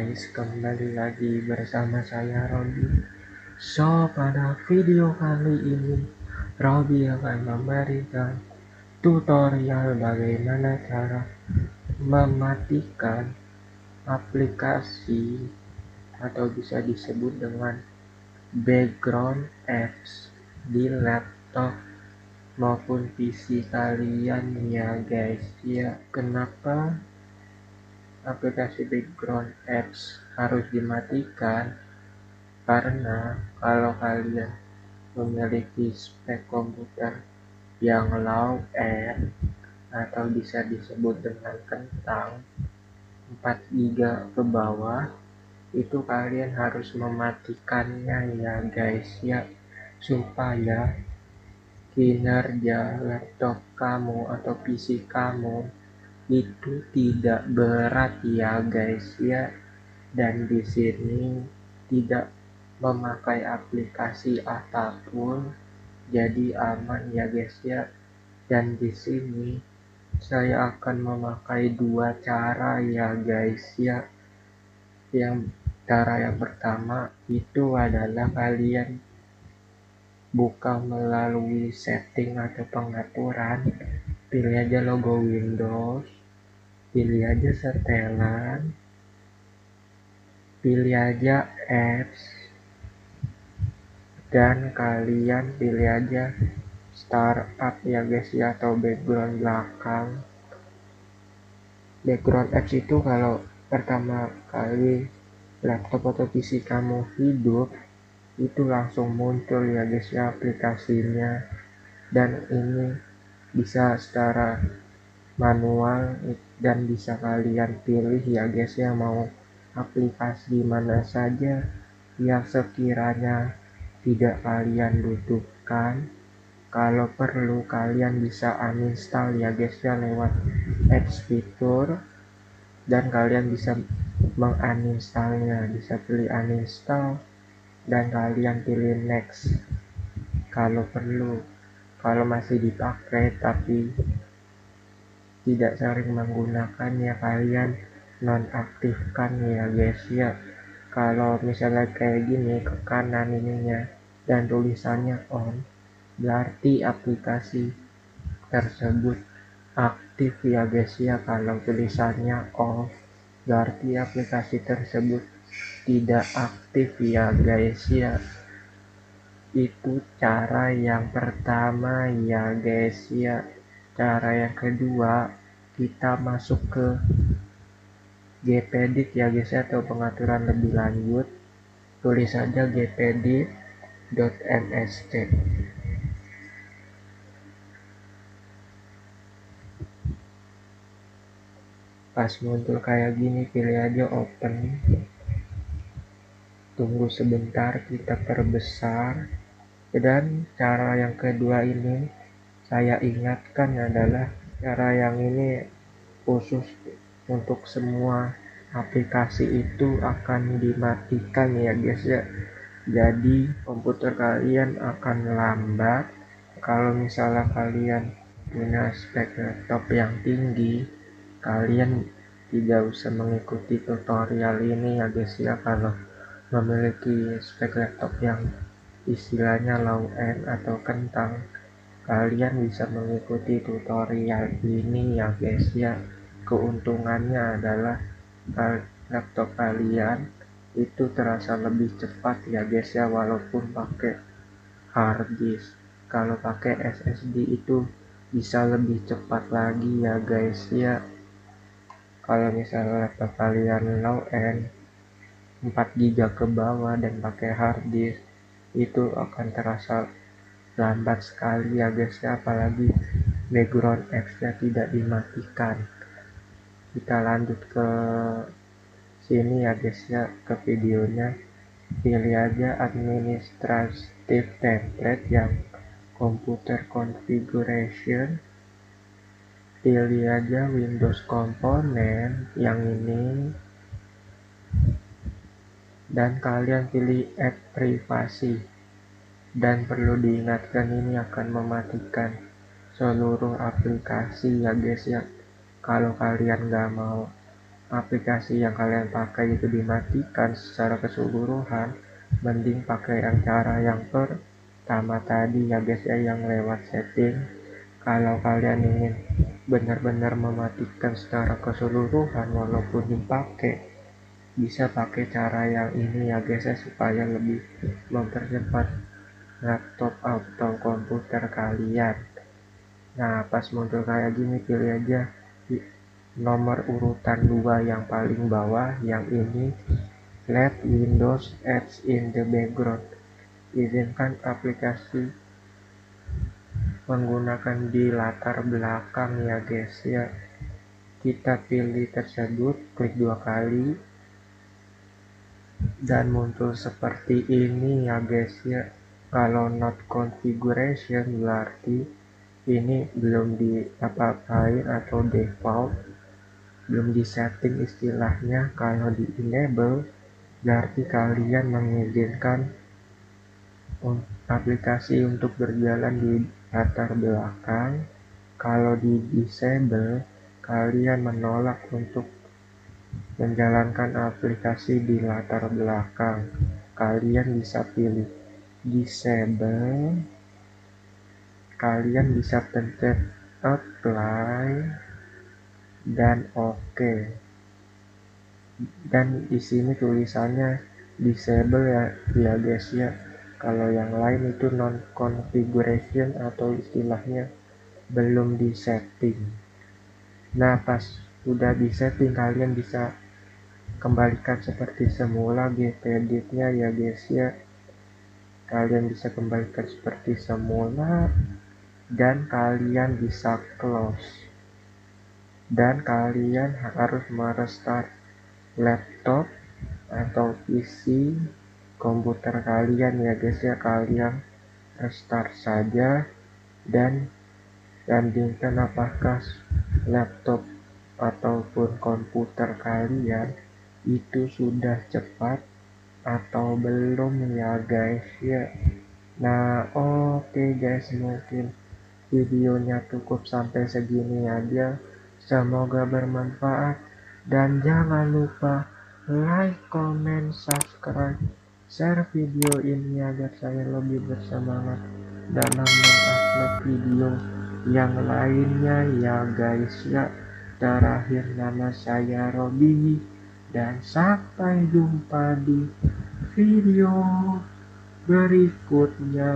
guys, kembali lagi bersama saya Robi. So, pada video kali ini Robi akan memberikan tutorial bagaimana cara mematikan aplikasi atau bisa disebut dengan background apps di laptop maupun PC kalian ya guys. Ya, kenapa aplikasi background apps harus dimatikan? Karena kalau kalian memiliki spek komputer yang low end atau bisa disebut dengan kentang 4 GB ke bawah, itu kalian harus mematikannya ya guys ya, supaya kinerja laptop kamu atau PC kamu itu tidak berat ya guys ya. Dan di sini tidak memakai aplikasi apapun, jadi aman ya guys ya. Dan di sini saya akan memakai dua cara ya guys ya. Yang cara yang pertama itu adalah kalian buka melalui setting atau pengaturan, pilih aja logo Windows, pilih aja setelan, pilih aja apps, dan kalian pilih aja startup ya guys ya, atau background belakang. Background apps itu kalau pertama kali laptop atau PC kamu hidup, itu langsung muncul ya guys ya aplikasinya. Dan ini bisa secara manual dan bisa kalian pilih ya guys ya, mau aplikasi mana saja yang sekiranya tidak kalian butuhkan. Kalau perlu kalian bisa uninstall ya guys ya lewat apps fitur, dan kalian bisa menguninstallnya, bisa pilih uninstall dan kalian pilih next kalau perlu. Kalau masih dipakai tapi tidak sering menggunakannya, kalian nonaktifkan ya guys ya. Kalau misalnya kayak gini ke kanan ininya dan tulisannya on, berarti aplikasi tersebut aktif ya guys ya. Kalau tulisannya off, berarti aplikasi tersebut tidak aktif ya guys ya. Itu cara yang pertama ya guys ya. Cara yang kedua, kita masuk ke gpedit ya guys ya, atau pengaturan lebih lanjut. Tulis saja gpedit.mst. Pas muncul kayak gini, pilih aja open, tunggu sebentar, kita perbesar. Dan cara yang kedua ini saya ingatkan adalah cara yang ini khusus untuk semua aplikasi itu akan dimatikan ya guys ya. Jadi komputer kalian akan lambat. Kalau misalnya kalian punya spek laptop yang tinggi, kalian tidak usah mengikuti tutorial ini ya guys ya. Kalau memiliki spek laptop yang istilahnya low end atau kentang, kalian bisa mengikuti tutorial ini ya guys ya. Keuntungannya adalah laptop kalian itu terasa lebih cepat ya guys ya, walaupun pakai hard disk. Kalau pakai SSD itu bisa lebih cepat lagi ya guys ya. Kalau misalnya laptop kalian low end 4 GB ke bawah dan pakai hard disk, itu akan terasa lambat sekali ya guys ya, apalagi background apps-nya tidak dimatikan. Kita lanjut ke sini ya guys ya, ke videonya. Pilih aja administrative template yang computer configuration, pilih aja Windows component yang ini, dan kalian pilih add privasi. Dan perlu diingatkan, ini akan mematikan seluruh aplikasi ya guys ya. Kalau kalian nggak mau aplikasi yang kalian pakai itu dimatikan secara keseluruhan, mending pakai yang cara yang pertama tadi ya guys ya, yang lewat setting. Kalau kalian ingin benar-benar mematikan secara keseluruhan walaupun dipakai, bisa pakai cara yang ini ya guys ya, supaya lebih mempercepat laptop atau komputer kalian. Nah, pas muncul kayak gini, pilih aja nomor urutan 2 yang paling bawah, yang ini, let Windows Ads in the background. Izinkan aplikasi menggunakan di latar belakang ya guys ya. Kita pilih tersebut, klik 2 kali, dan muncul seperti ini ya guys ya. Kalau not configuration berarti ini belum di apa-apain atau default, belum di setting istilahnya. Kalau di enable berarti kalian mengizinkan aplikasi untuk berjalan di latar belakang. Kalau di disable, kalian menolak untuk menjalankan aplikasi di latar belakang. Kalian bisa pilih disable, kalian bisa pencet apply dan oke. Dan di sini tulisannya disable ya guys ya. Kalau yang lain itu non configuration atau istilahnya belum di setting. Nah, pas udah di setting, kalian bisa kembalikan seperti semula gpedit-nya ya guys ya. Kalian bisa kembalikan seperti semula, dan kalian bisa close, dan kalian harus merestart laptop atau PC komputer kalian ya guys ya. Kalian restart saja dan bandingkan apakah laptop ataupun komputer kalian itu sudah cepat atau belum ya guys ya. Nah, oke guys, mungkin videonya cukup sampai segini aja. Semoga bermanfaat, dan jangan lupa like, comment, subscribe, share video ini agar saya lebih bersemangat dalam mengupload video yang lainnya ya guys ya. Terakhir, nama saya Robi, dan sampai jumpa di video berikutnya.